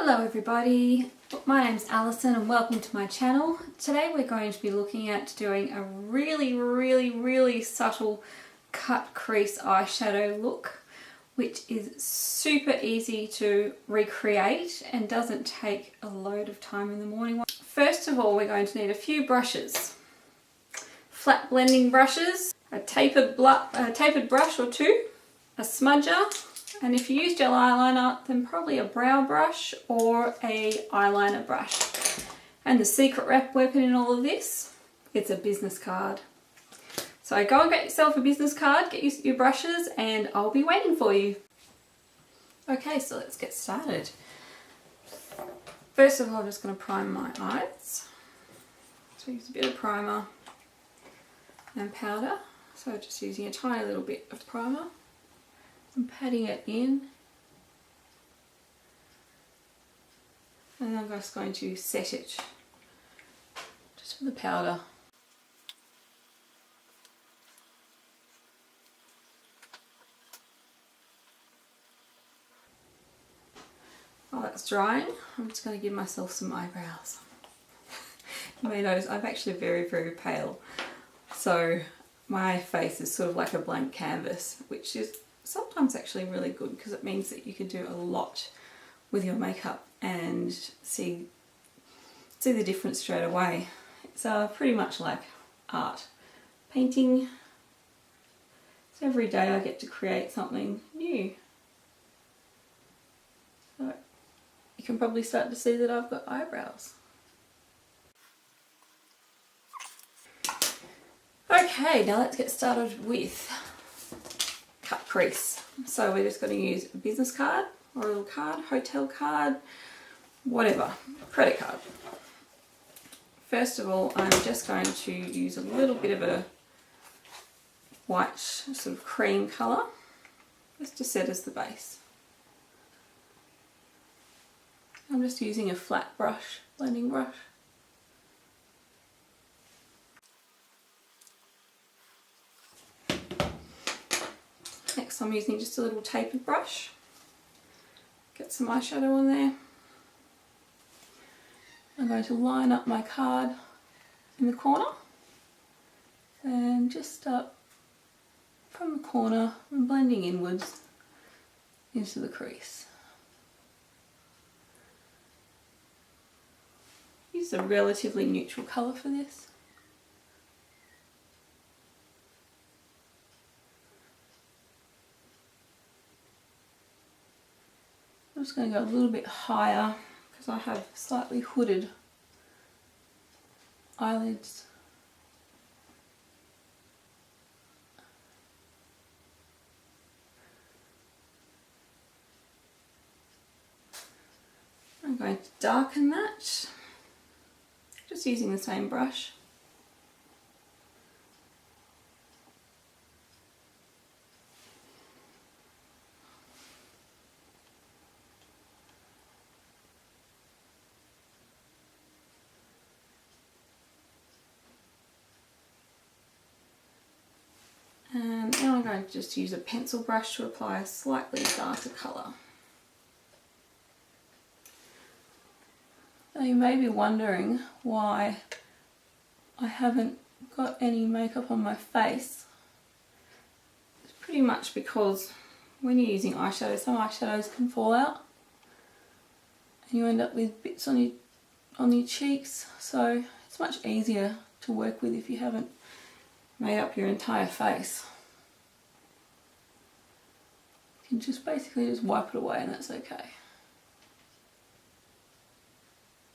Hello everybody, my name's Alison and welcome to my channel. Today we're going to be looking at doing a really subtle cut crease eyeshadow look, which is super easy to recreate and doesn't take a load of time in the morning. First of all, we're going to need a few brushes. Flat blending brushes, a tapered brush or two, a smudger, and if you use gel eyeliner, then probably a brow brush or a eyeliner brush. And the secret weapon in all of this, it's a business card. So go and get yourself a business card, get your brushes, and I'll be waiting for you. Okay, so let's get started. First of all, I'm just going to prime my eyes. So use a bit of primer and powder. So just using a tiny little bit of primer. I'm patting it in, and I'm just going to set it just with the powder. While that's drying, I'm just going to give myself some eyebrows. You may notice I'm actually very pale, so my face is sort of like a blank canvas, which is sometimes actually really good because it means that you can do a lot with your makeup and see the difference straight away. It's pretty much like art. Painting. So every day I get to create something new. So you can probably start to see that I've got eyebrows. Okay, now let's get started with cut crease. So we're just going to use a business card or a little card, hotel card, whatever, credit card. First of all, I'm just going to use a little bit of a white sort of cream colour just to set as the base. I'm just using a flat brush, blending brush. Next I'm using just a little tapered brush. Get some eyeshadow on there. I'm going to line up my card in the corner and just start from the corner and blending inwards into the crease. Use a relatively neutral colour for this. I'm just going to go a little bit higher because I have slightly hooded eyelids. I'm going to darken that, just using the same brush. And now I'm going to just use a pencil brush to apply a slightly darker colour. Now you may be wondering why I haven't got any makeup on my face. It's pretty much because when you're using eyeshadow, some eyeshadows can fall out and you end up with bits on your cheeks, so it's much easier to work with if you haven't made up your entire face. You can just basically just wipe it away and that's okay.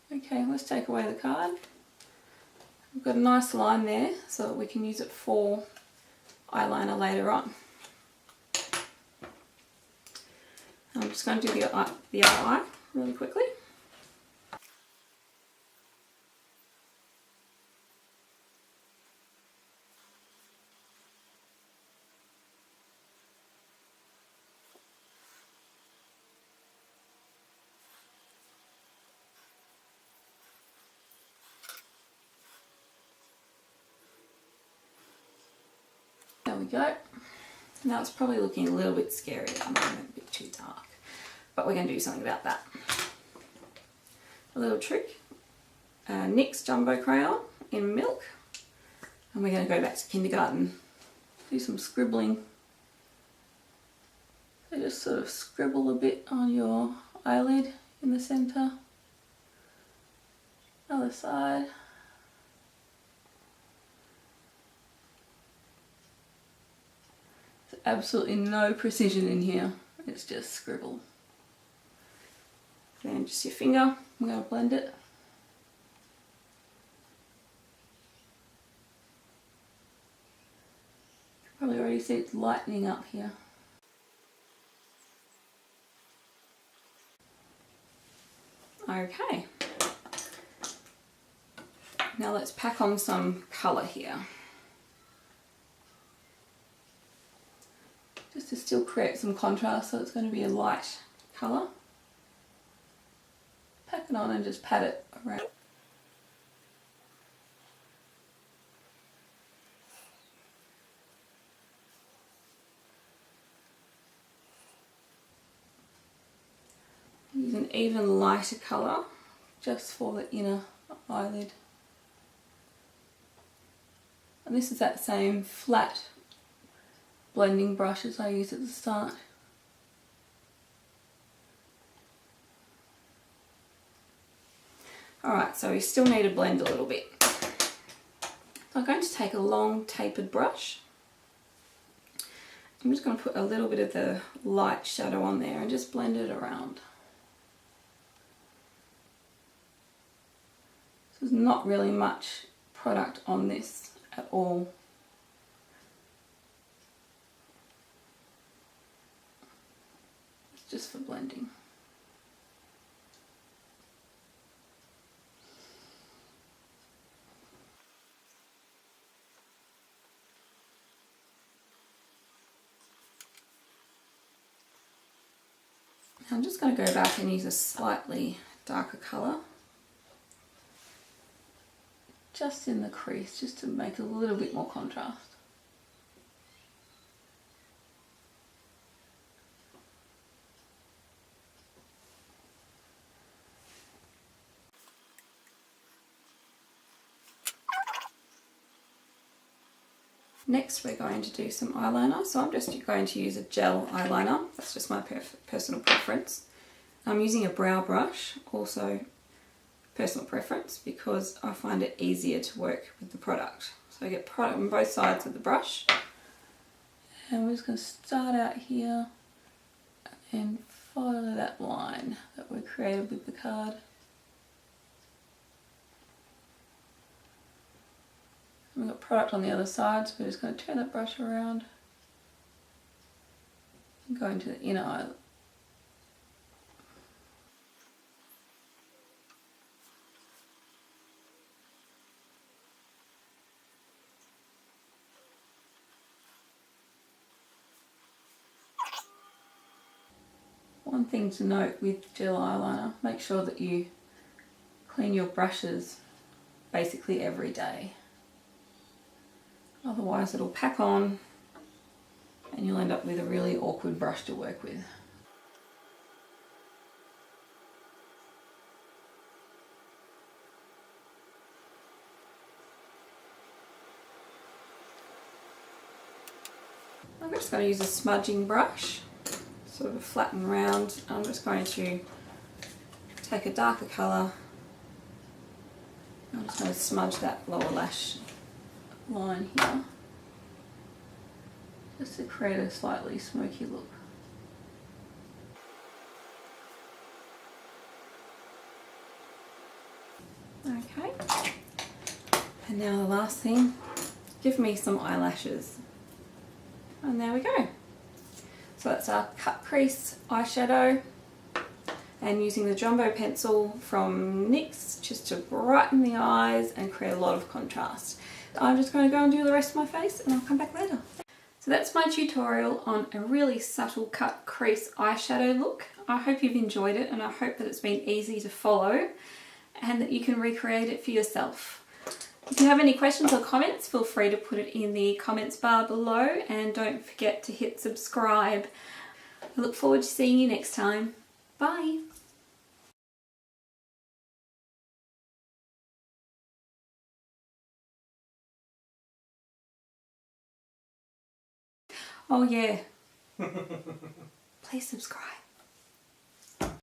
Okay, let's take away the card. We've got a nice line there so that we can use it for eyeliner later on. I'm just going to do the other eye really quickly. There we go. Now it's probably looking a little bit scary at the moment, a bit too dark, but we're going to do something about that. a little trick. NYX Jumbo Crayon in Milk. And we're going to go back to kindergarten. Do some scribbling. So just sort of scribble a bit on your eyelid in the centre. Other side. There's absolutely no precision in here. It's just scribble. And just your finger. I'm going to blend it. Probably already see it's lightening up here. Okay. Now let's pack on some colour here. Just to still create some contrast, so it's going to be a light colour. Pack it on and just pat it around. Use an even lighter colour just for the inner eyelid. And this is that same flat blending brush as I used at the start. Alright, so we still need to blend a little bit. So I'm going to take a long tapered brush. I'm just going to put a little bit of the light shadow on there and just blend it around. So there's not really much product on this at all. It's just for blending. I'm just going to go back and use a slightly darker colour just in the crease, just to make a little bit more contrast. Next we're going to do some eyeliner, so I'm just going to use a gel eyeliner. That's just my personal preference. I'm using a brow brush, also personal preference, because I find it easier to work with the product. So I get product on both sides of the brush, and we're just going to start out here and follow that line that we created with the card. We've got product on the other side, so we're just going to turn that brush around and go into the inner eye. One thing to note with gel eyeliner, make sure that you clean your brushes basically every day. Otherwise it'll pack on and you'll end up with a really awkward brush to work with. I'm just going to use a smudging brush, sort of flatten round. I'm just going to take a darker colour. I'm just going to smudge that lower lash line here, just to create a slightly smoky look. Okay, and now the last thing, give me some eyelashes. And there we go. So that's our cut crease eyeshadow, and using the jumbo pencil from NYX just to brighten the eyes and create a lot of contrast. I'm just going to go and do the rest of my face and I'll come back later. So that's my tutorial on a really subtle cut crease eyeshadow look. I hope you've enjoyed it, and I hope that it's been easy to follow and that you can recreate it for yourself. If you have any questions or comments, feel free to put it in the comments bar below, and don't forget to hit subscribe. I look forward to seeing you next time. Bye! Oh yeah. Please subscribe.